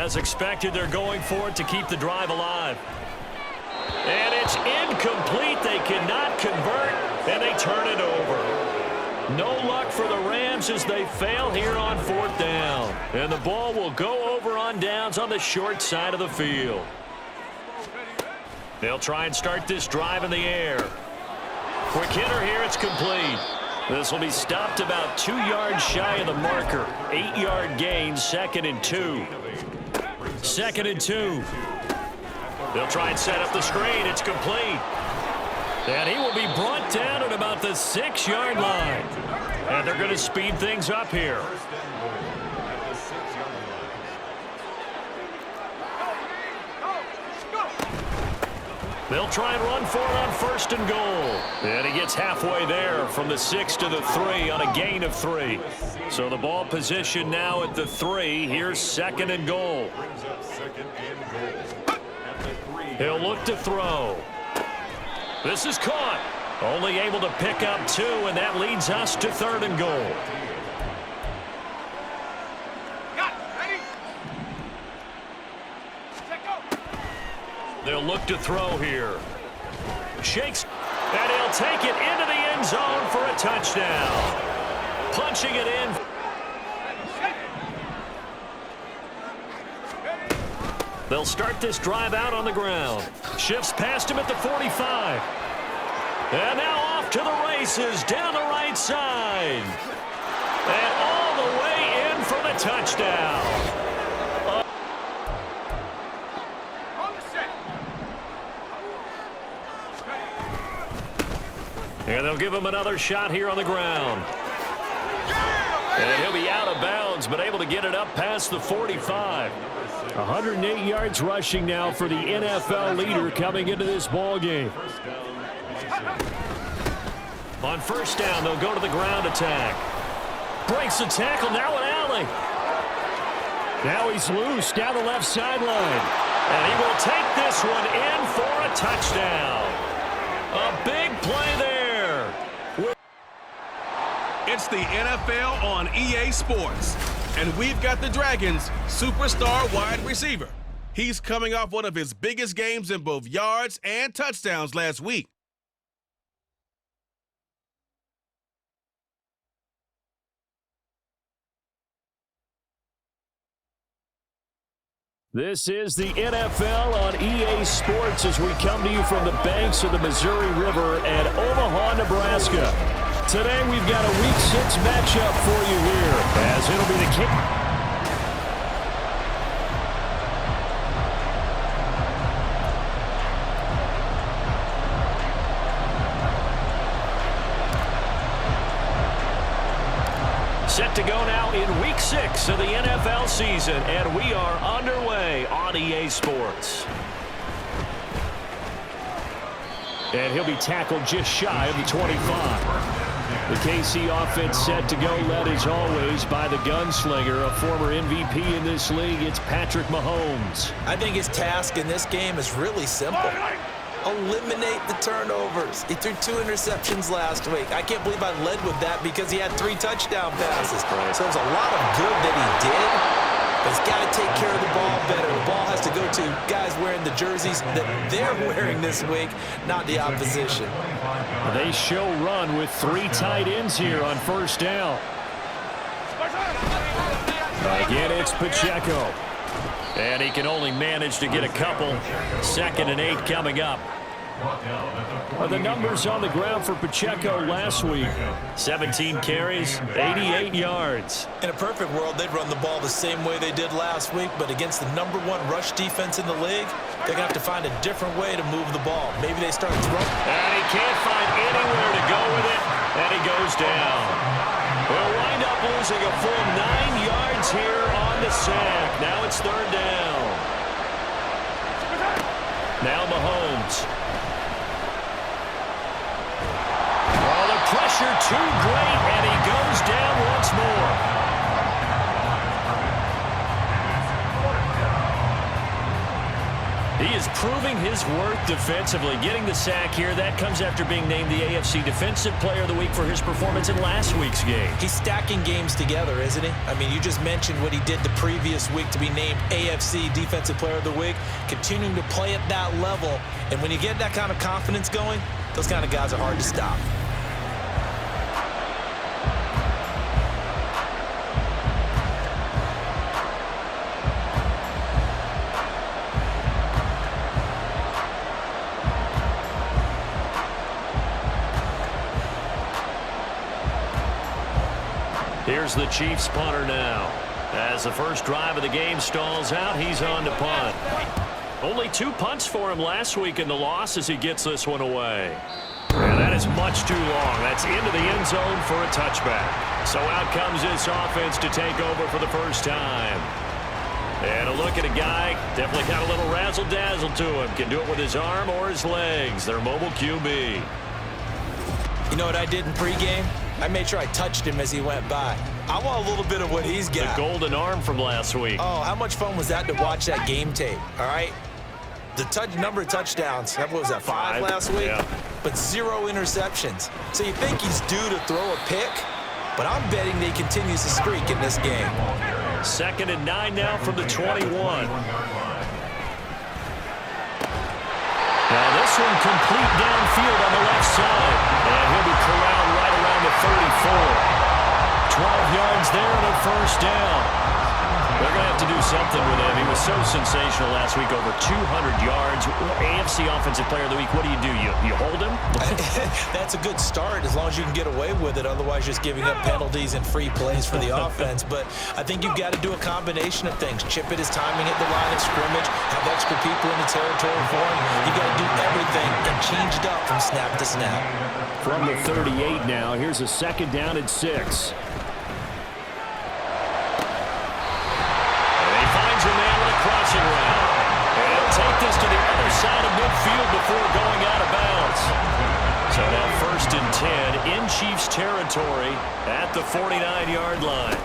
As expected, they're going for it to keep the drive alive. And it's incomplete. They cannot convert, and they turn it over. No luck for the Rams as they fail here on 4th down. And the ball will go over on downs on the short side of the field. They'll try and start this drive in the air. Quick hitter here, it's complete. This will be stopped about 2 yards shy of the marker. 8-yard gain, 2nd and 2. 2nd and 2. They'll try and set up the screen. It's complete. And he will be brought down at about the 6-yard line. And they're going to speed things up here. They'll try and run for it on 1st and goal. And he gets halfway there from the 6 to the 3 on a gain of 3. So the ball position now at the 3. Here's 2nd and goal. He'll look to throw. This is caught. Only able to pick up 2, and that leads us to 3rd and goal. They'll look to throw here. Shakes, and he'll take it into the end zone for a touchdown. Punching it in. They'll start this drive out on the ground. Shifts past him at the 45. And now off to the races down the right side. And all the way in for the touchdown. And they'll give him another shot here on the ground. And he'll be out of bounds, but able to get it up past the 45. 108 yards rushing now for the NFL leader coming into this ball game. On 1st down, they'll go to the ground attack. Breaks the tackle, now an alley. Now he's loose down the left sideline. And he will take this one in for a touchdown. A big play there. It's the NFL on EA Sports. And we've got the Dragons' superstar wide receiver. He's coming off one of his biggest games in both yards and touchdowns last week. This is the NFL on EA Sports as we come to you from the banks of the Missouri River at Omaha, Nebraska. Today we've got a Week 6 matchup for you here as it'll be the kick. Set to go now in Week 6 of the NFL season, and we are underway on EA Sports. And he'll be tackled just shy of the 25. The KC offense set to go, led as always by the gunslinger, a former MVP in this league. It's Patrick Mahomes. I think his task in this game is really simple. Eliminate the turnovers. He threw 2 interceptions last week. I can't believe I led with that because he had 3 touchdown passes. So there's a lot of good that he did, but he's got to take care of the ball better. The ball has to go to guys wearing the jerseys that they're wearing this week, not the opposition. They show run with 3 tight ends here on 1st down. Again, it's Pacheco. And he can only manage to get a couple. 2nd and 8 coming up. The numbers on the ground for Pacheco last week. 17 carries, 88 yards. In a perfect world, they'd run the ball the same way they did last week, but against the #1 rush defense in the league, they're going to have to find a different way to move the ball. Maybe they start throwing. And he can't find anywhere to go with it, and he goes down. We'll wind up losing a full 9 yards here on the sack. Now it's 3rd down. Now Mahomes. Pressure too great, and he goes down once more. He is proving his worth defensively. Getting the sack here, that comes after being named the AFC Defensive Player of the Week for his performance in last week's game. He's stacking games together, isn't he? I mean, you just mentioned what he did the previous week to be named AFC Defensive Player of the Week, continuing to play at that level. And when you get that kind of confidence going, those kind of guys are hard to stop. Here's the Chiefs punter now. As the first drive of the game stalls out, he's on to punt. Only 2 punts for him last week in the loss as he gets this one away. And that is much too long. That's into the end zone for a touchback. So out comes this offense to take over for the first time. And a look at a guy, definitely got a little razzle-dazzle to him. Can do it with his arm or his legs. Their mobile QB. You know what I did in pregame? I made sure I touched him as he went by. I want a little bit of what he's got. The golden arm from last week. Oh, how much fun was that to watch that game tape, all right? The number of touchdowns, what was that, 5 last week? Yeah. But 0 interceptions. So you think he's due to throw a pick? But I'm betting that he continues to streak in this game. 2nd and 9 now from the 21. Now this one complete downfield on the left side. And he'll be corralled right around the 34. 12 yards there and a first down. They're going to have to do something with him. He was so sensational last week, over 200 yards. AFC Offensive Player of the Week, what do? You hold him? That's a good start as long as you can get away with it. Otherwise, just giving up penalties and free plays for the offense. But I think you've got to do a combination of things. Chip it his timing at the line of scrimmage, have extra people in the territory for him. You've got to do everything and change it up from snap to snap. From the 38 now, here's a 2nd down and 6. Crossing route. And he'll take this to the other side of midfield before going out of bounds. So now 1st and 10 in Chiefs territory at the 49-yard line.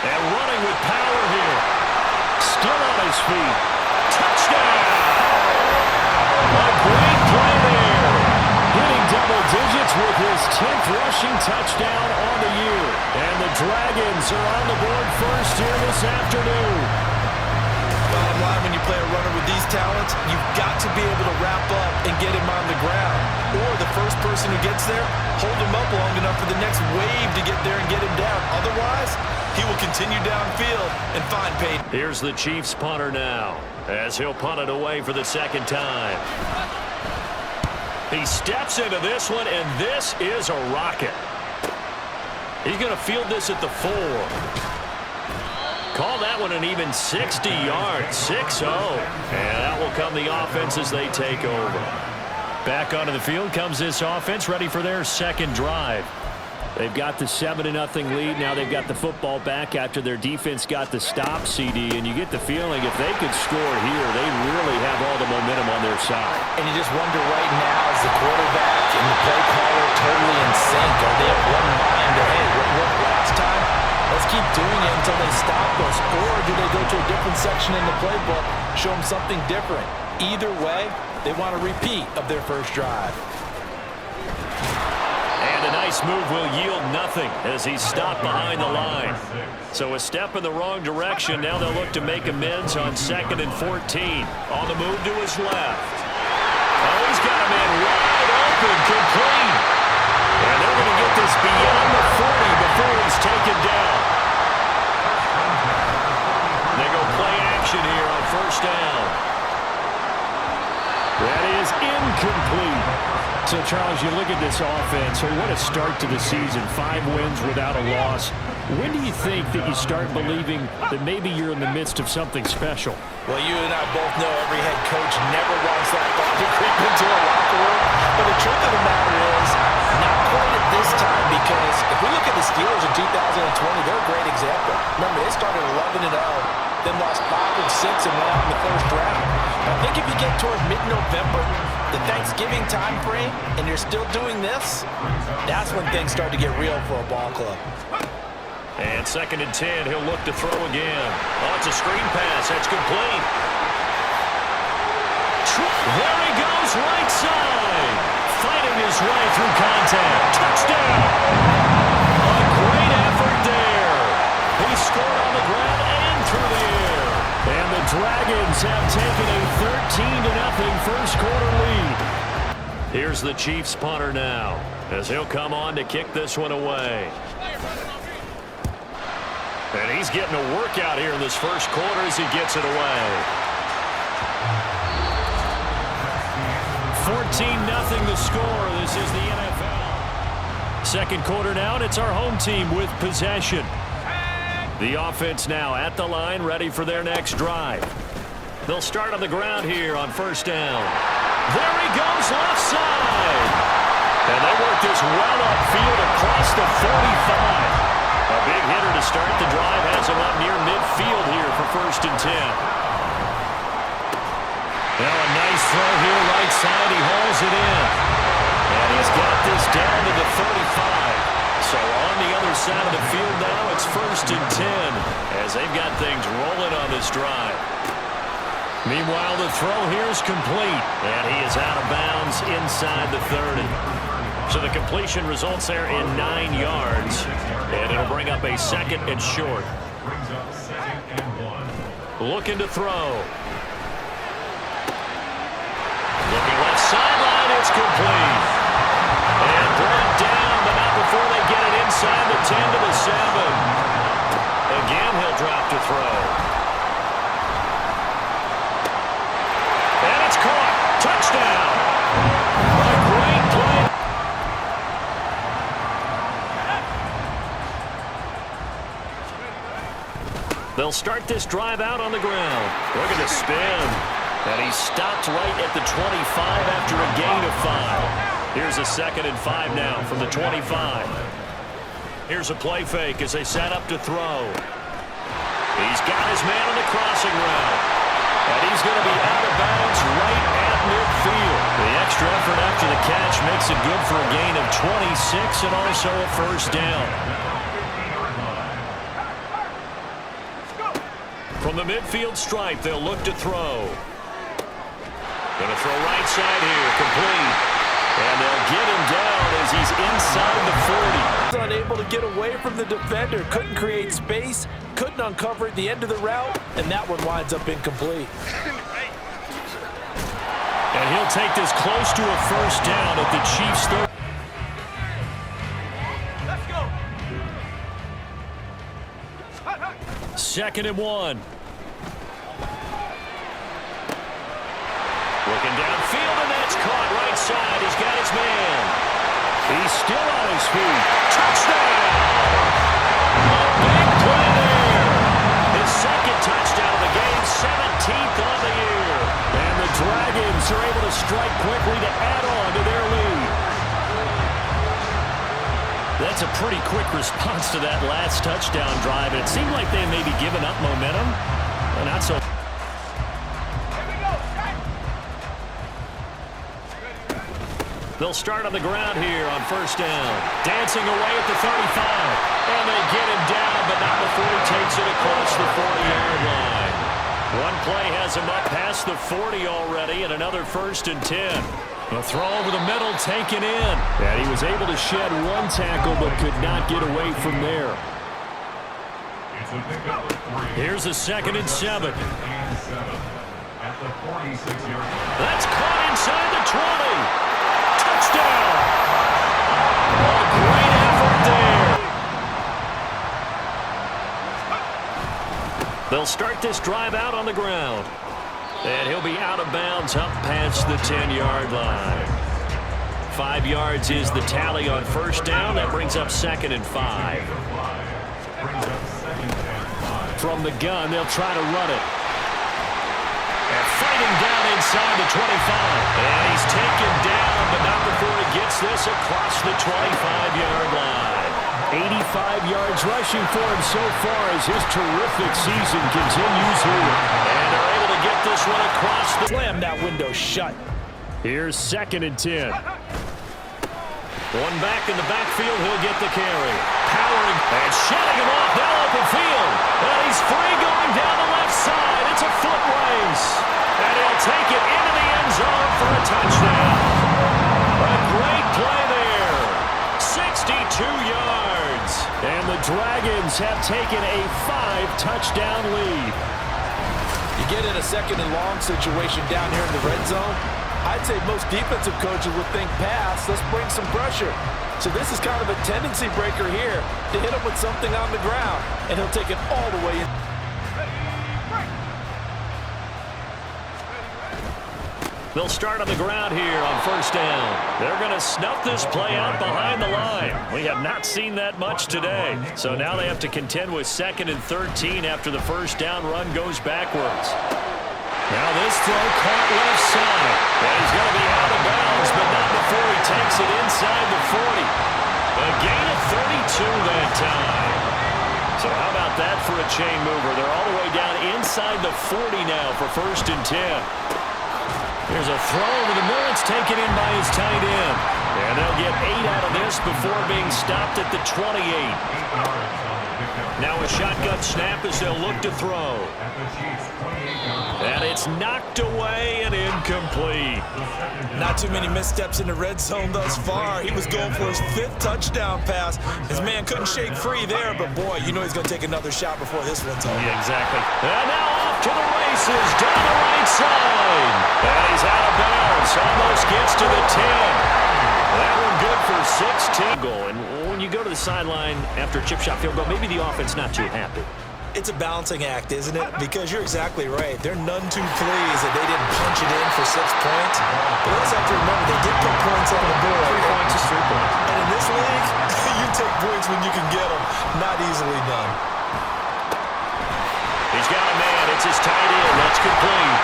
And running with power here. Still on his feet. Touchdown! A great play there. Hitting double digits with his 10th rushing touchdown on the year. And the Dragons are on the board first here this afternoon. Bottom line, when you play a runner with these talents, you've got to be able to wrap up and get him on the ground. Or the first person who gets there, hold him up long enough for the next wave to get there and get him down. Otherwise, he will continue downfield and find Payton. Here's the Chiefs punter now, as he'll punt it away for the 2nd time. He steps into this one, and this is a rocket. He's going to field this at the 4. Call that one an even 60 yards, 6-0. And that will come the offense as they take over. Back onto the field comes this offense, ready for their 2nd drive. They've got the 7-0 lead. Now they've got the football back after their defense got the stop, CD. And you get the feeling if they could score here, they really have all the momentum on their side. And you just wonder right now, is the quarterback and the play caller totally in sync? Are they of one mind? Hey, what worked last time? Let's keep doing it until they stop us. Or do they go to a different section in the playbook, show them something different? Either way, they want a repeat of their first drive. And a nice move will yield nothing as he's stopped behind the line. So a step in the wrong direction. Now they'll look to make amends on 2nd and 14. On the move to his left. Oh, he's got a man wide open, complete. And they're going to get this beyond the 40 before he's taken down. They go play action here on 1st down. That is incomplete. So, Charles, you look at this offense, so what a start to the season. 5 wins without a loss. When do you think that you start believing that maybe you're in the midst of something special? Well, you and I both know every head coach never wants that ball to creep into a locker room. But the truth of the matter is, not quite at this time, because if we look at the Steelers in 2020, they're a great example. Remember, they started 11-0, then lost 5 and 6 and went out in the 1st round. I think if you get toward mid-November, the Thanksgiving time frame, and you're still doing this, that's when things start to get real for a ball club. And 2nd and 10, he'll look to throw again. Oh, it's a screen pass. That's complete. There he goes, right side. Fighting his way through contact. Touchdown. A great effort there. He scored on the ground and through the air. And the Dragons have taken a 13-0 first quarter lead. Here's the Chiefs punter now, as he'll come on to kick this one away. And he's getting a workout here in this first quarter as he gets it away. 14-0 the score. This is the NFL. Second quarter now, and it's our home team with possession. The offense now at the line, ready for their next drive. They'll start on the ground here on first down. There he goes, left side. And they work this well upfield across the 45. A big hitter to start the drive, has him up near midfield here for 1st and 10. Now a nice throw here, right side. He hauls it in. And he's got this down to the 35. So on the other side of the field now, it's 1st and 10 as they've got things rolling on this drive. Meanwhile, the throw here is complete, and he is out of bounds inside the 30. So the completion results there in 9 yards, and it'll bring up a 2nd and short. Looking to throw. Looking left sideline, it's complete. And brought down, but not before they get it inside the 10 to the 7. Again, he'll drop to throw. And it's caught. Touchdown. A great play. They'll start this drive out on the ground. Look at the spin. And he stopped right at the 25 after a gain of 5. Here's a 2nd and 5 now from the 25. Here's a play fake as they set up to throw. He's got his man on the crossing route. And he's going to be out of bounds right at midfield. The extra effort after the catch makes it good for a gain of 26 and also a 1st down. From the midfield stripe, they'll look to throw. Going to throw right side here, complete. And they'll get him down as he's inside the 40. He's unable to get away from the defender, couldn't create space, couldn't uncover at the end of the route, and that one winds up incomplete. And he'll take this close to a 1st down at the Chiefs' 30. Let's go. 2nd and 1. Looking downfield, and that's caught right side. He's got his man. He's still on his feet. Touchdown! A big play there. His 2nd touchdown of the game, 17th on the year. And the Dragons are able to strike quickly to add on to their lead. That's a pretty quick response to that last touchdown drive. And it seemed like they may be giving up momentum. Well, not so. They'll start on the ground here on 1st down. Dancing away at the 35. And they get him down, but not before he takes it across the 40-yard line. One play has him up past the 40 already, and another 1st and 10. A throw over the middle taken in. And he was able to shed one tackle, but could not get away from there. Here's a 2nd and 7. That's caught inside the 20. Touchdown! A great effort there. They'll start this drive out on the ground. And he'll be out of bounds up past the 10-yard line. 5 yards is the tally on 1st down. That brings up 2nd and 5. From the gun, they'll try to run it. And fighting down inside the 25. And he's taken down, but not before he gets this across the 25-yard line. 85 yards rushing for him so far as his terrific season continues here. And they're able to get this one across the... Slam that window shut. Here's 2nd and 10. One back in the backfield, he'll get the carry. powering and shedding him off down open field. And he's free going down the left side. It's a foot race. And he'll take it into the end zone for a touchdown. A great play there. 62 yards. And the Dragons have taken a 5-touchdown lead. You get in a second and long situation down here in the red zone, I'd say most defensive coaches would think pass, let's bring some pressure. So this is kind of a tendency breaker here to hit him with something on the ground, and he'll take it all the way in. They'll start on the ground here on first down. They're going to snuff this play out behind the line. We have not seen that much today. So now they have to contend with 2nd and 13 after the first down run goes backwards. Now this throw caught left side. And he's going to be out of bounds, but not before he takes it inside the 40. A gain of 32 that time. So how about that for a chain mover? They're all the way down inside the 40 now for 1st and 10. Here's a throw over the middle. It's taken in by his tight end. And they'll get 8 out of this before being stopped at the 28. Now a shotgun snap as they'll look to throw. And it's knocked away and incomplete. Not too many missteps in the red zone thus far. He was going for his 5th touchdown pass. His man couldn't shake free there, but boy, you know he's going to take another shot before this one's over. Yeah, exactly. And now off to the races down the right side. And he's out of bounds. Almost gets to the 10. That one good for 16. Goal. And when you go to the sideline after a chip shot field goal, maybe the offense not too happy. It's a balancing act, isn't it? Because you're exactly right. They're none too pleased that they didn't punch it in for 6 points. But let's have to remember, they did put points on the board. 3 points is 3 points. And in this league, you take points when you can get them. Not easily done. He's got a man. It's his tight end. That's complete.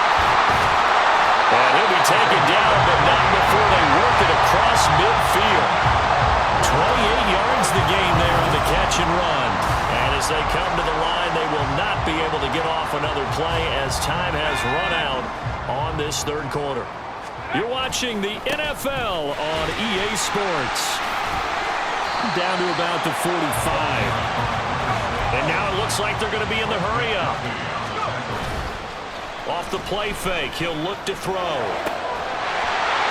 And he'll be taken down, but not before they work it across midfield. 28 yards the gain there on the catch and run. And as they come to the line, they will not be able to get off another play as time has run out on this 3rd quarter. You're watching the NFL on EA Sports. Down to about the 45. And now it looks like they're going to be in the hurry up. Off the play fake, he'll look to throw.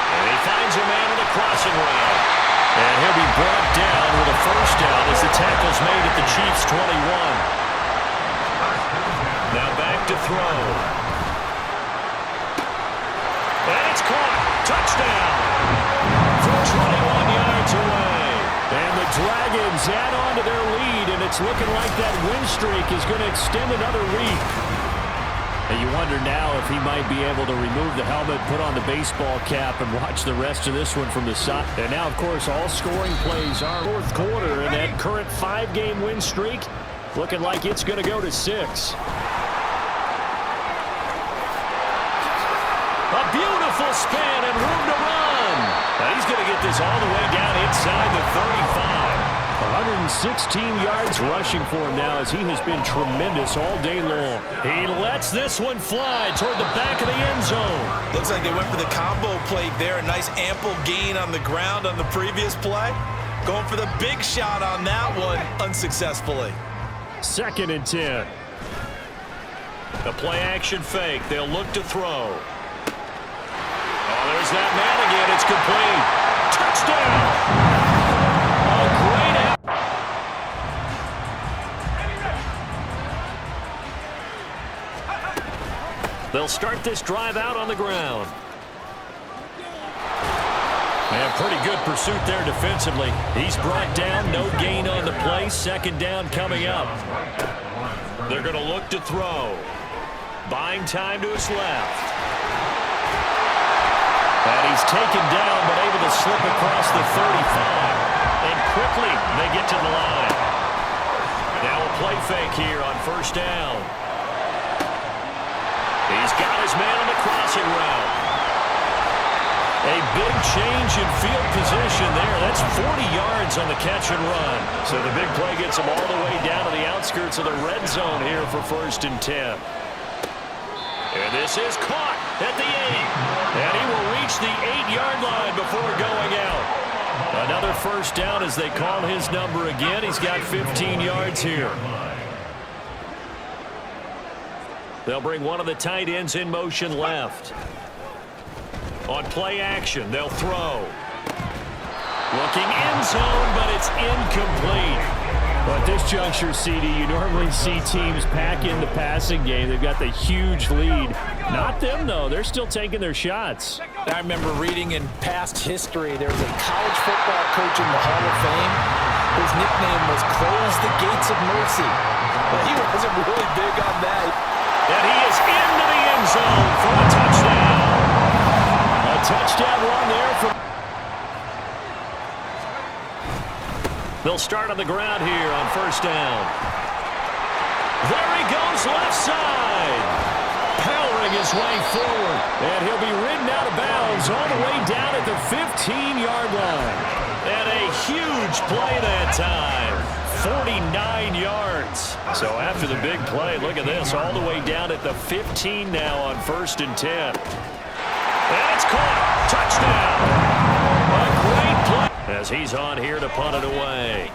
And he finds a man in the crossing route. And he'll be brought down with a 1st down as the tackle's made at the Chiefs' 21. Now back to throw. And it's caught. Touchdown. From 21 yards away. And the Dragons add on to their lead, and it's looking like that win streak is going to extend another week. And you wonder now if he might be able to remove the helmet, put on the baseball cap, and watch the rest of this one from the side. And now, of course, all scoring plays are 4th quarter, and that current 5-game win streak looking like it's going to go to 6. A beautiful spin and room to run. Now he's going to get this all the way down inside the 35. 116 yards rushing for him now as he has been tremendous all day long. He lets this one fly toward the back of the end zone. Looks like they went for the combo plate there. A nice ample gain on the ground on the previous play. Going for the big shot on that one unsuccessfully. 2nd and 10. The play action fake. They'll look to throw. Oh, there's that man again. It's complete. Touchdown. A great out. They'll start this drive out on the ground. And pretty good pursuit there defensively. He's brought down, no gain on the play. 2nd down coming up. They're going to look to throw. Buying time to his left. And he's taken down, but able to slip across the 35. And quickly, they get to the line. Now a play fake here on 1st down. He's got his man on the crossing route. A big change in field position there. That's 40 yards on the catch and run. So the big play gets him all the way down to the outskirts of the red zone here for 1st and 10. And this is caught at the 8. And he will reach the 8-yard line before going out. Another first down as they call his number again. He's got 15 yards here. They'll bring one of the tight ends in motion left. On play action, they'll throw. Looking end zone, but it's incomplete. Well, at this juncture, CD, you normally see teams pack in the passing game. They've got the huge lead. Not them, though. They're still taking their shots. I remember reading in past history, there was a college football coach in the Hall of Fame whose nickname was Close the Gates of Mercy. But he wasn't really big on that. And he is into the end zone for a touchdown. A touchdown run there from... They'll start on the ground here on first down. There he goes left side. Powering his way forward. And he'll be ridden out of bounds all the way down at the 15-yard line. And a huge play that time. 49 yards. So after the big play, look at this. All the way down at the 15 now on 1st and 10. And it's caught. Touchdown. A great play. As he's on here to punt it away.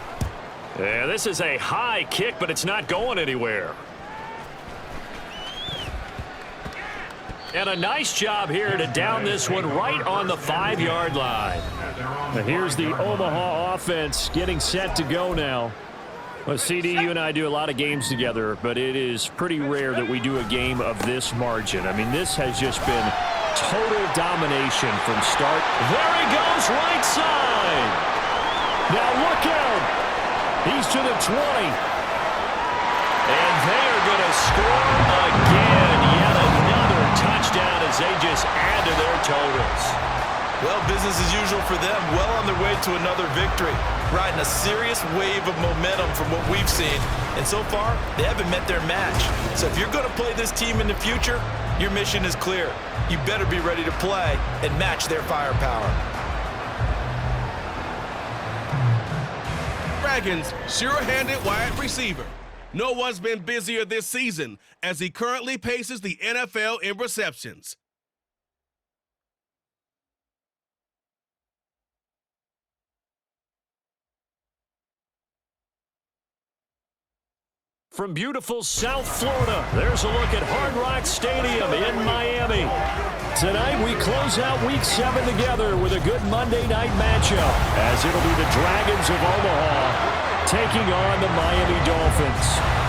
Yeah, this is a high kick, but it's not going anywhere. And a nice job here to down this one right on the 5-yard line. Now here's the Omaha offense getting set to go now. Well, CD, you and I do a lot of games together, but it is pretty rare that we do a game of this margin. I mean, this has just been total domination from start. There he goes, right side. Now look out. He's to the 20. And they're going to score again. Yet another touchdown as they just add to their totals. Well, business as usual for them. Well on their way to another victory. Riding a serious wave of momentum from what we've seen. And so far, they haven't met their match. So if you're going to play this team in the future, your mission is clear. You better be ready to play and match their firepower. Dragons, sure-handed wide receiver. No one's been busier this season as he currently paces the NFL in receptions. From beautiful South Florida, there's a look at Hard Rock Stadium in Miami. Tonight, we close out Week 7 together with a good Monday night matchup, as it'll be the Dragons of Omaha taking on the Miami Dolphins.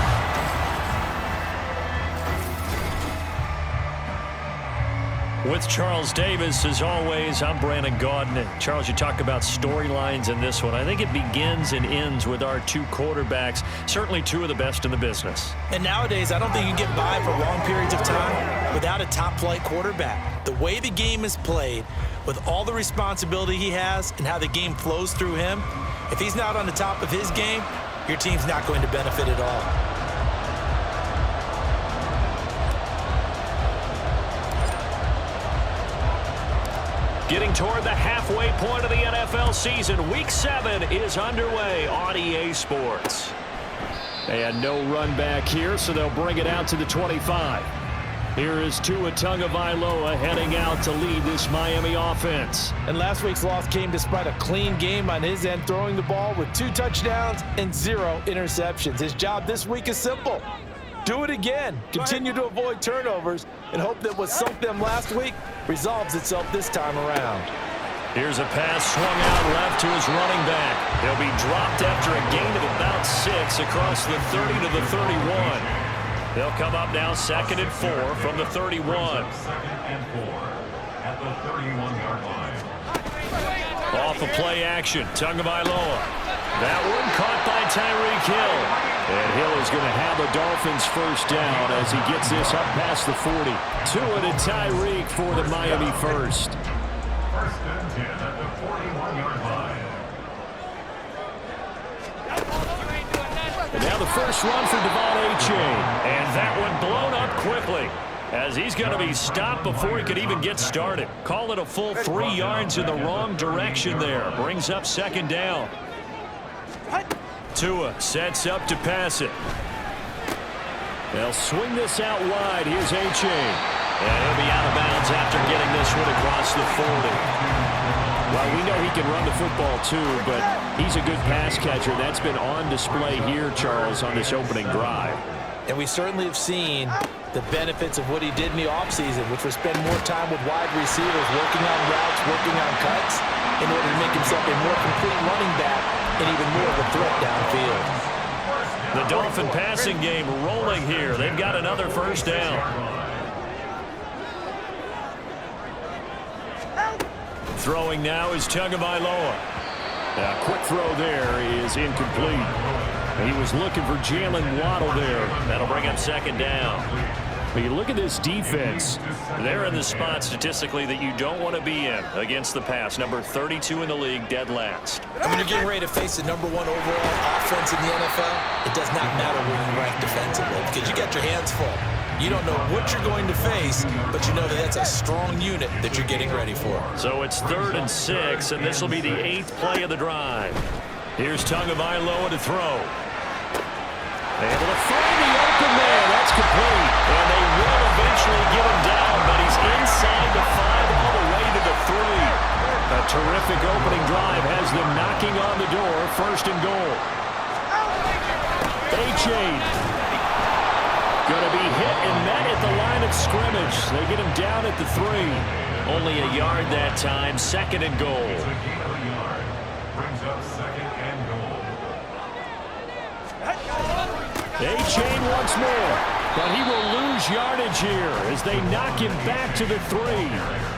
With Charles Davis, as always, I'm Brandon Gaudin. And Charles, you talk about storylines in this one. I think it begins and ends with our two quarterbacks, certainly two of the best in the business. And nowadays, I don't think you can get by for long periods of time without a top-flight quarterback. The way the game is played, with all the responsibility he has and how the game flows through him, if he's not on the top of his game, your team's not going to benefit at all. Getting toward the halfway point of the NFL season, Week 7 is underway on EA Sports. And no run back here, so they'll bring it out to the 25. Here is Tua Tagovailoa heading out to lead this Miami offense. And last week's loss came despite a clean game on his end, throwing the ball with 2 touchdowns and 0 interceptions. His job this week is simple. Do it again. Continue to avoid turnovers and hope that what sunk them last week resolves itself this time around. Here's a pass swung out left to his running back. He'll be dropped after a gain of about 6 across the 30 to the 31. They'll come up now 2nd and 4 from the 31. 2nd and 4 at the 31-yard line. Off of play action, Tagovailoa. That one caught by Tyreek Hill. And Hill is going to have the Dolphins first down as he gets this up past the 40. Tua to Tyreek for the Miami first. 1st and 10 at the 41-yard line. And now the first run for Devon A-Chain. And that one blown up quickly as he's going to be stopped before he could even get started. Call it a full 3 yards in the wrong direction there. Brings up 2nd down. Tua sets up to pass it. They'll swing this out wide. Here's A-Chain. And he'll be out of bounds after getting this one across the 40. Well, we know he can run the football too, but he's a good pass catcher. That's been on display here, Charles, on this opening drive. And we certainly have seen the benefits of what he did in the offseason, which was spend more time with wide receivers, working on routes, working on cuts, in order to make himself a more complete running back and even more of a threat downfield. The Dolphin passing game rolling here. They've got another first down. Throwing now is Tagovailoa. A quick throw there is incomplete. He was looking for Jalen Waddle there. That'll bring up second down. But you look at this defense. They're in the spot statistically that you don't want to be in against the pass. Number 32 in the league, dead last. And when you're getting ready to face the #1 overall offense in the NFL, it does not matter where you rank defensively because you got your hands full. You don't know what you're going to face, but you know that that's a strong unit that you're getting ready for. So it's 3rd and 6, and this will be the 8th play of the drive. Here's Tagovailoa to throw. Able to find the open man. That's complete. And they will eventually get him down, but he's inside the 5 all the way to the 3. A terrific opening drive has them knocking on the door. 1st and goal. A-Chain. Going to be hit and met at the line of scrimmage. They get him down at the 3. Only a yard that time. 2nd and goal. Brings up 2nd and goal. A-Chain once more, but he will lose yardage here as they knock him back to the 3.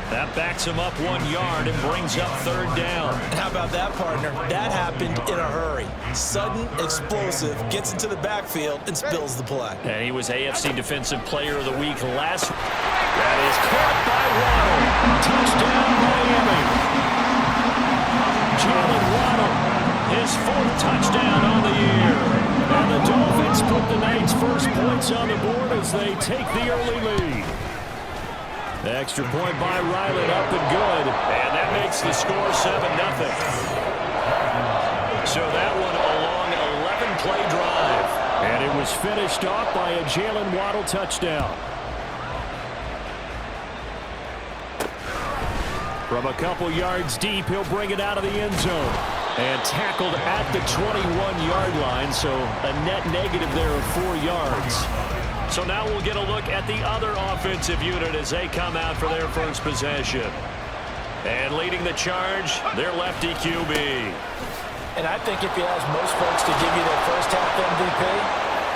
That backs him up 1 yard and brings up 3rd down. How about that, partner? That happened in a hurry. Sudden, explosive, gets into the backfield and spills the play. And he was AFC Defensive Player of the Week last week. That is caught by Waddle. Touchdown, Miami. Jalen Waddle, his 4th touchdown on the year. And the Dolphins put the night's first points on the board as they take the early lead. The extra point by Ryland up and good. And that makes the score 7-0. So that one a long 11-play drive. And it was finished off by a Jalen Waddle touchdown. From a couple yards deep, he'll bring it out of the end zone. And tackled at the 21-yard line, so a net negative there of 4 yards. So now we'll get a look at the other offensive unit as they come out for their first possession. And leading the charge, their lefty QB. And I think if you ask most folks to give you their first half MVP,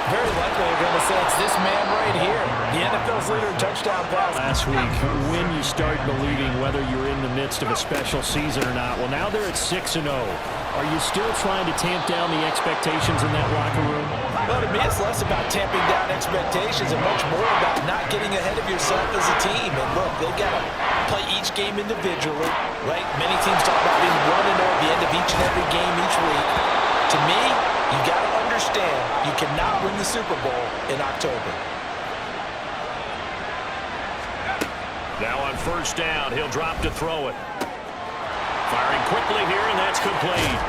very likely you're going to say it's this man right here, the NFL's leader in touchdown pass. Last week, when you start believing whether you're in the midst of a special season or not, well, now they're at 6-0. Are you still trying to tamp down the expectations in that locker room? Well, to me, it's less about tamping down expectations and much more about not getting ahead of yourself as a team. And look, they've got to play each game individually, right? Many teams talk about being 1-0 at the end of each and every game each week. To me, you got to understand you cannot win the Super Bowl in October. Now on 1st down, he'll drop to throw it. Firing quickly here, and that's complete.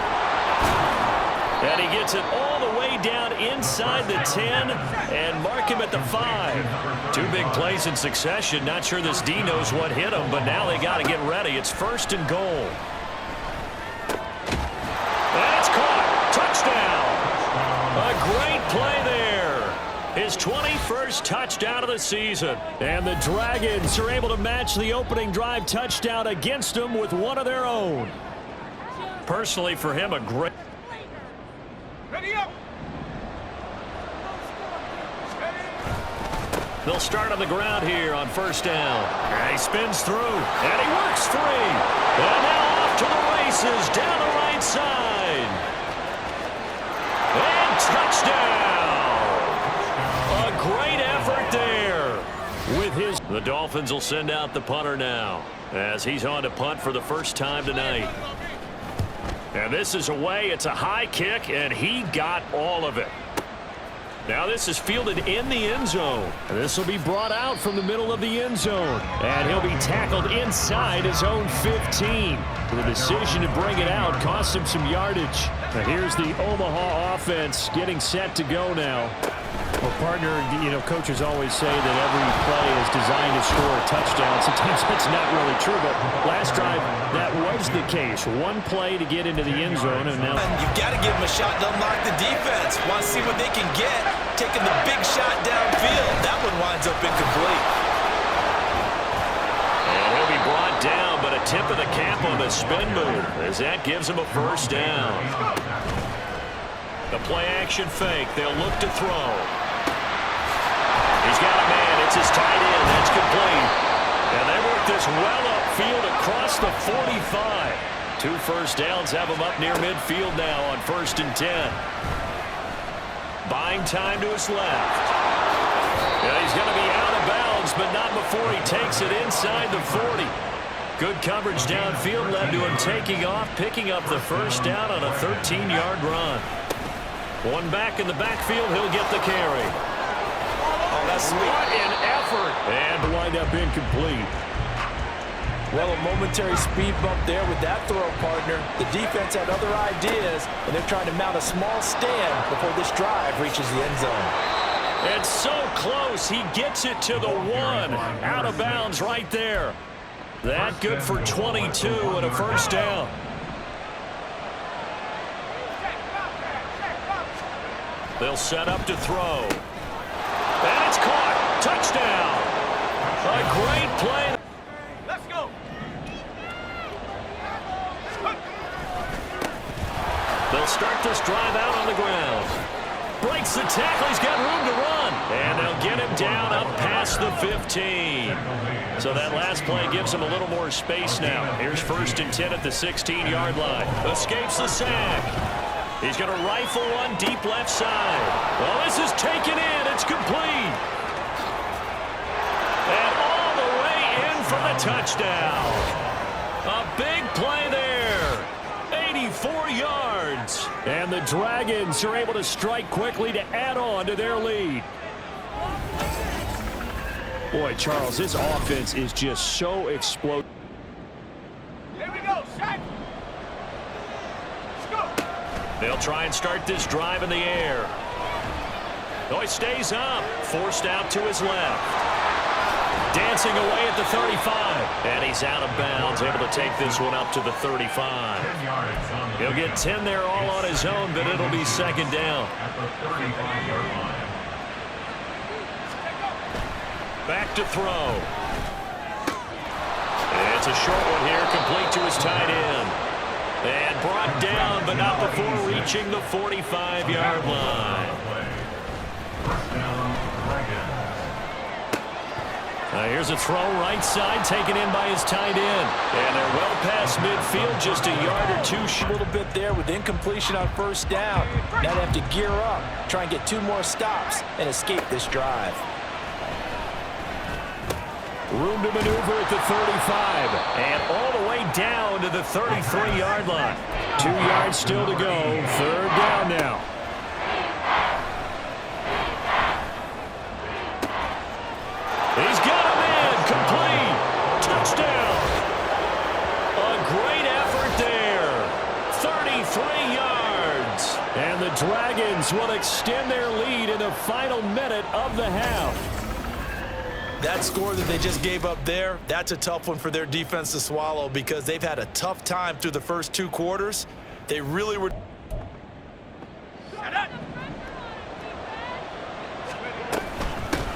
And he gets it all the way down inside the 10 and mark him at the 5. 2 big plays in succession. Not sure this D knows what hit him, but now they got to get ready. It's 1st and goal. That's caught. Touchdown. A great play there. His 21st touchdown of the season. And the Dragons are able to match the opening drive touchdown against them with one of their own. Personally, for him, a great... They'll start on the ground here on 1st down. And he spins through, and he works 3. And now off to the races down the right side. And touchdown! A great effort there. With his... The Dolphins will send out the punter now as he's on to punt for the first time tonight. And this is away. It's a high kick, and he got all of it. Now this is fielded in the end zone. And this will be brought out from the middle of the end zone. And he'll be tackled inside his own 15. The decision to bring it out cost him some yardage. Now here's the Omaha offense getting set to go now. Well, partner, coaches always say that every play is designed to score a touchdown. Sometimes that's not really true, but last drive, that was the case. One play to get into the end zone, and now... You've got to give them a shot to unlock the defense. Want to see what they can get, taking the big shot downfield. That one winds up incomplete. And he'll be brought down, but a tip of the cap on the spin move, as that gives him a first down. The play-action fake. They'll look to throw. He's got a man. It's his tight end. That's complete. And they work this well upfield across the 45. 2 first downs have him up near midfield now on 1st and 10. Buying time to his left. Yeah, he's going to be out of bounds, but not before he takes it inside the 40. Good coverage downfield led to him taking off, picking up the first down on a 13-yard run. One back in the backfield, he'll get the carry. Oh, that's sweet. What an effort. And wind up incomplete. Well, a momentary speed bump there with that throw, partner. The defense had other ideas, and they're trying to mount a small stand before this drive reaches the end zone. It's so close. He gets it to the 1. Out of bounds right there. That good for 22 and a first down. They'll set up to throw. And it's caught. Touchdown. A great play. Let's go. They'll start this drive out on the ground. Breaks the tackle. He's got room to run. And they'll get him down up past the 15. So that last play gives him a little more space now. Here's 1st and 10 at the 16-yard line. Escapes the sack. He's going to rifle one deep left side. Well, this is taken in. It's complete. And all the way in for the touchdown. A big play there. 84 yards. And the Dragons are able to strike quickly to add on to their lead. Boy, Charles, this offense is just so explosive. Here we go. Set. They'll try and start this drive in the air. Oh, he stays up. Forced out to his left. Dancing away at the 35. And he's out of bounds, able to take this one up to the 35. He'll get 10 there all on his own, but it'll be 2nd down. Back to throw. And it's a short one here, complete to his tight end. And brought down, but not before reaching the 45-yard line. Here's a throw right side, taken in by his tight end. And they're well past midfield, just a yard or two. A little bit there with incompletion on 1st down. Now they have to gear up, try and get 2 more stops, and escape this drive. Room to maneuver at the 35. And all the way down to the 33-yard line. 2 yards still to go. 3rd down now. He's got a man. Complete. Touchdown. A great effort there. 33 yards. And the Dragons will extend their lead in the final minute of the half. That score that they just gave up there, that's a tough one for their defense to swallow because they've had a tough time through the first 2 quarters. They really were.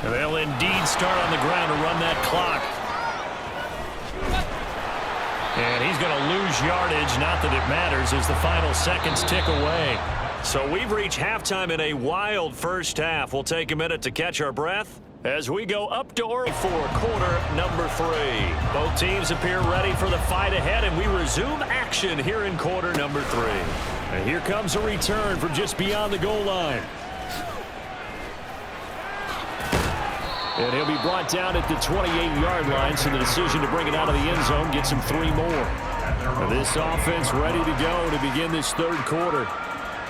They'll indeed start on the ground to run that clock. And he's going to lose yardage, not that it matters, as the final seconds tick away. So we've reached halftime in a wild first half. We'll take a minute to catch our breath as we go up to Oregon for quarter number 3. Both teams appear ready for the fight ahead, and we resume action here in quarter number 3. And here comes a return from just beyond the goal line. And he'll be brought down at the 28-yard line, so the decision to bring it out of the end zone gets him 3 more. Now this offense ready to go to begin this 3rd quarter.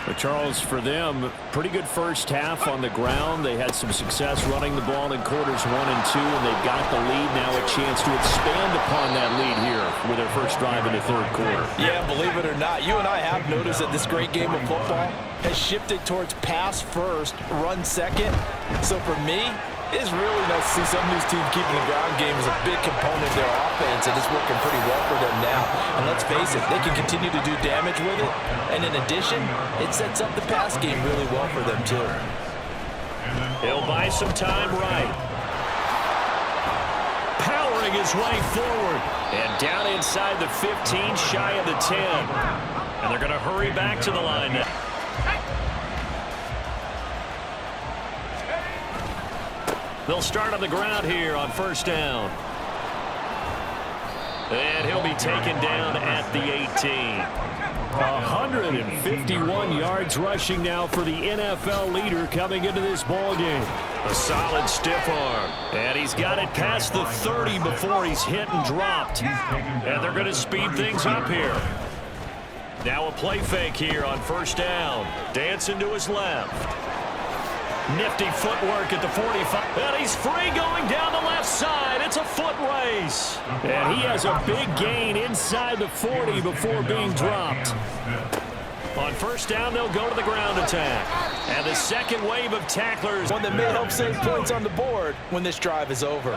But Charles, for them, pretty good first half on the ground. They had some success running the ball in quarters 1 and 2, and they've got the lead now, a chance to expand upon that lead here with their first drive in the third quarter. Yeah, believe it or not, you and I have noticed that this great game of football has shifted towards pass first, run second. So for me, it's really nice to see some of these teams keeping the ground game as a big component of their offense, and it's working pretty well for them now. And let's face it, they can continue to do damage with it. And in addition, it sets up the pass game really well for them too. He'll buy some time right. Powering his way forward. And down inside the 15, shy of the 10. And they're going to hurry back to the line now. They'll start on the ground here on first down. And he'll be taken down at the 18. 151 yards rushing now for the NFL leader coming into this ball game. A solid stiff arm. And he's got it past the 30 before he's hit and dropped. And they're going to speed things up here. Now a play fake here on first down. Dancing to his left. Nifty footwork at the 45. And he's free going down the left side. It's a foot race. And he has a big gain inside the 40 before being dropped. On first down, they'll go to the ground attack. And the second wave of tacklers. One that may help save points on the board when this drive is over.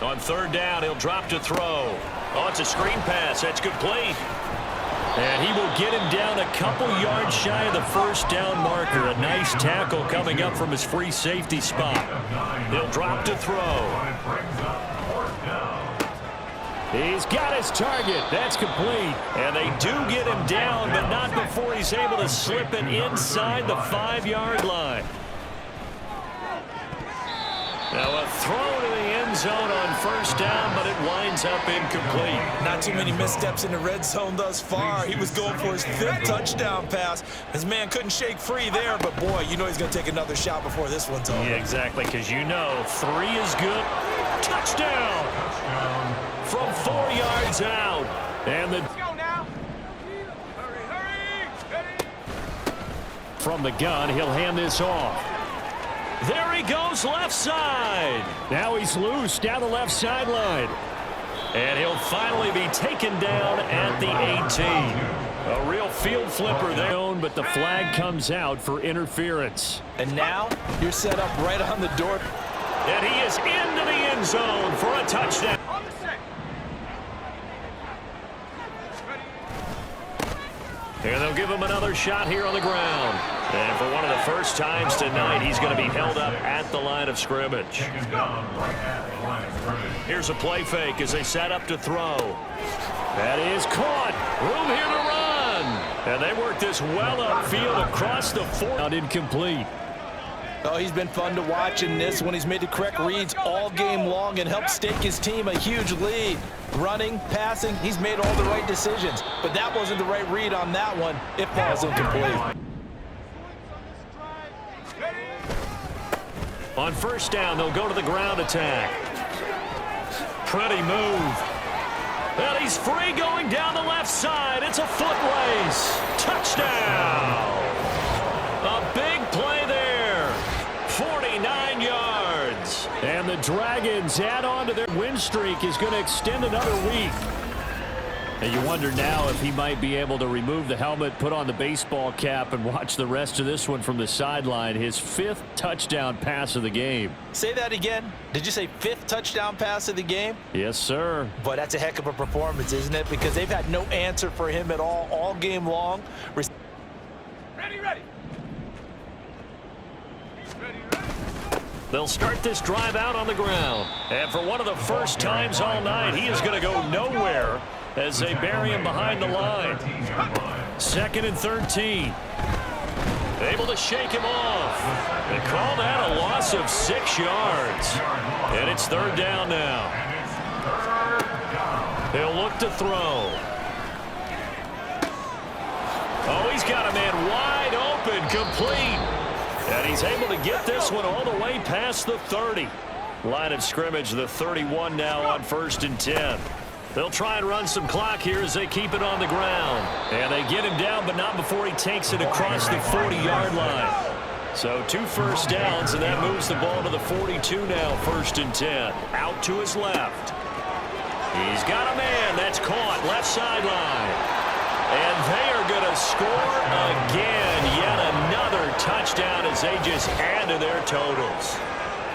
On third down, he'll drop to throw. Oh, it's a screen pass. That's complete. And he will get him down a couple yards shy of the first down marker. A nice tackle coming up from his free safety spot. He'll drop to throw. He's got his target. That's complete. And they do get him down, but not before he's able to slip it inside the 5-yard line. Now a throw to the end zone on first down, but it winds up incomplete. Not too many missteps in the red zone thus far. He was going for his 5th touchdown pass. His man couldn't shake free there, but boy, you know he's going to take another shot before this one's over. Yeah, exactly, because you know 3 is good. Touchdown! From 4 yards out. And the from the gun, he'll hand this off. There he goes left side. Now he's loose down the left sideline. And he'll finally be taken down at the 18. A real field flipper there. But the flag comes out for interference. And now you're set up right on the door. And he is into the end zone for a touchdown. And they'll give him another shot here on the ground. And for one of the first times tonight, he's going to be held up at the line of scrimmage. Here's a play fake as they set up to throw. That is caught. Room here to run. And they work this well upfield across the 4. Out incomplete. Oh, he's been fun to watch in this one. He's made the correct reads all game long and helped stake his team a huge lead. Running, passing, he's made all the right decisions. But that wasn't the right read on that one. It falls incomplete. On first down, they'll go to the ground attack. Pretty move. And he's free going down the left side. It's a foot race. Touchdown. A big play there. 49 yards. And the Dragons add on to their win streak is going to extend another week. And you wonder now if he might be able to remove the helmet, put on the baseball cap, and watch the rest of this one from the sideline. His 5th touchdown pass of the game. Say that again. Did you say 5th touchdown pass of the game? Yes, sir. But that's a heck of a performance, isn't it? Because they've had no answer for him at all game long. Ready. They'll start this drive out on the ground. And for one of the first times all night, he is going to go nowhere as they bury him behind the line. 2nd and 13. Able to shake him off. They call that a loss of 6 yards. And it's 3rd down now. They'll look to throw. Oh, he's got a man wide open, complete. And he's able to get this one all the way past the 30. Line of scrimmage, the 31 now on 1st and 10. They'll try and run some clock here as they keep it on the ground. And they get him down, but not before he takes it across the 40-yard line. So 2 first downs, and that moves the ball to the 42 now, 1st and 10. Out to his left. He's got a man sideline. And they are going to score again. Yet another touchdown as they just add to their totals.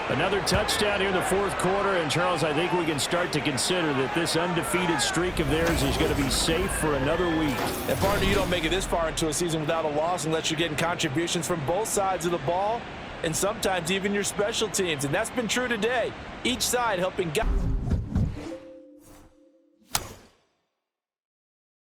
Another touchdown here in the fourth quarter. And, Charles, I think we can start to consider that this undefeated streak of theirs is going to be safe for another week. And, partner, you don't make it this far into a season without a loss unless you're getting contributions from both sides of the ball and sometimes even your special teams. And that's been true today. Each side helping guys.